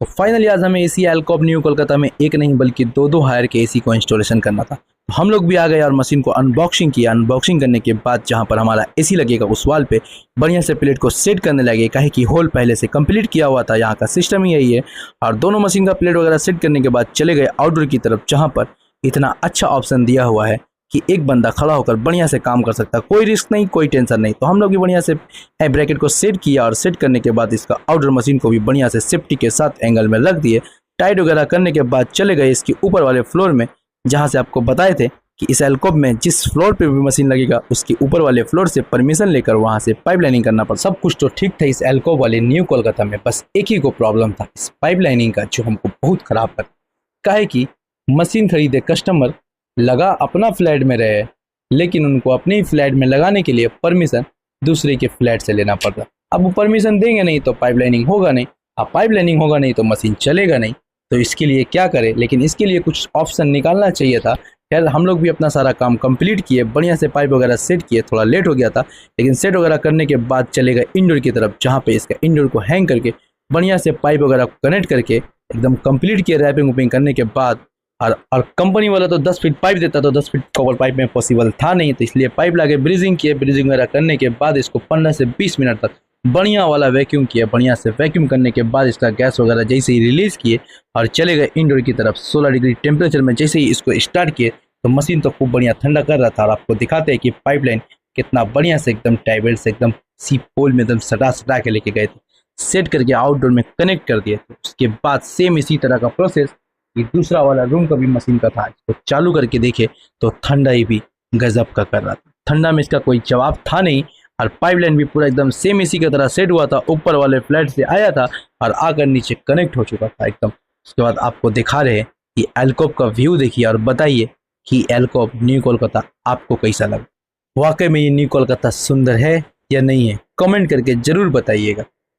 तो फाइनली आज हमें एसी एल्कॉप न्यू कोलकाता में एक नहीं बल्कि दो दो हायर के एसी को इंस्टॉलेशन करना था। तो हम लोग भी आ गए और मशीन को अनबॉक्सिंग किया। अनबॉक्सिंग करने के बाद जहां पर हमारा एसी लगेगा उस वाल पे बढ़िया से प्लेट को सेट करने लगे, काहे कि होल पहले से कंप्लीट किया हुआ था। यहाँ का सिस्टम ही यही है। और दोनों मशीन का प्लेट वगैरह सेट करने के बाद चले गए आउटडोर की तरफ, जहाँ पर इतना अच्छा ऑप्शन दिया हुआ है कि एक बंदा खड़ा होकर बढ़िया से काम कर सकता है, कोई रिस्क नहीं, कोई टेंशन नहीं। तो हम लोग भी बढ़िया से ब्रैकेट को सेट किया और सेट करने के बाद इसका आउटडोर मशीन को भी बढ़िया से सेफ्टी के साथ एंगल में रख दिए। टाइट वगैरह करने के बाद चले गए इसके ऊपर वाले फ्लोर में, जहां से आपको बताए थे कि इस एल्कोप में जिस फ्लोर पे भी मशीन लगेगा उसके ऊपर वाले फ्लोर से परमिशन लेकर वहां से पाइप लाइनिंग करना पड़ा। सब कुछ तो ठीक था इस एल्कोप वाले न्यू कोलकाता में, बस एक ही को प्रॉब्लम था इस पाइप लाइनिंग का, जो हमको बहुत खराब कर। काहे कि मशीन खरीदे कस्टमर, लगा अपना फ्लैट में रहे, लेकिन उनको अपने ही फ्लैट में लगाने के लिए परमिशन दूसरे के फ्लैट से लेना पड़ता। अब वो परमिशन देंगे नहीं तो पाइप लाइनिंग होगा नहीं, अब पाइप लाइनिंग होगा नहीं तो मशीन चलेगा नहीं। तो इसके लिए क्या करें, लेकिन इसके लिए कुछ ऑप्शन निकालना चाहिए था। खैर हम लोग भी अपना सारा काम कंप्लीट किए, बढ़िया से पाइप वगैरह सेट किए। थोड़ा लेट हो गया था, लेकिन सेट वगैरह करने के बाद चले गए इंडोर की तरफ, जहाँ पे इसका इंडोर को हैंग करके बढ़िया से पाइप वगैरह कनेक्ट करके एकदम कंप्लीट किए। रैपिंग वैपिंग करने के बाद और कंपनी वाला तो 10 फीट पाइप देता, तो 10 फीट कवर पाइप में पॉसिबल था नहीं, तो इसलिए पाइप लाके ब्रीजिंग किए। ब्रीजिंग वगैरह करने के बाद इसको 15 से 20 मिनट तक बढ़िया वाला वैक्यूम किया। बढ़िया से वैक्यूम करने के बाद इसका गैस वगैरह जैसे ही रिलीज किए और चले गए इंडोर की तरफ। 16 डिग्री टेम्परेचर में जैसे ही इसको स्टार्ट किए तो मशीन तो खूब बढ़िया ठंडा कर रहा था। और आपको दिखाते हैं कि पाइपलाइन कितना बढ़िया से एकदम टाइवेल से एकदम सी पोल में एकदम सटा के लेके गए थे, सेट करके आउटडोर में कनेक्ट कर दिए। तो उसके बाद सेम इसी तरह का प्रोसेस ये दूसरा वाला रूम का भी मशीन का था। इसको चालू करके देखे तो ठंडा ही भी गजब का कर रहा था। ठंडा में इसका कोई जवाब था नहीं, और पाइपलाइन भी पूरा एकदम सेम इसी की तरह सेट हुआ था। ऊपर वाले फ्लैट से आया था और आकर नीचे कनेक्ट हो चुका था एकदम। उसके बाद आपको दिखा रहे हैं कि एल्कोप का व्यू देखिए और बताइए कि एल्कोप न्यू कोलकाता आपको कैसा लगा। वाकई में ये न्यू कोलकाता सुंदर है या नहीं है, कमेंट करके जरूर बताइएगा।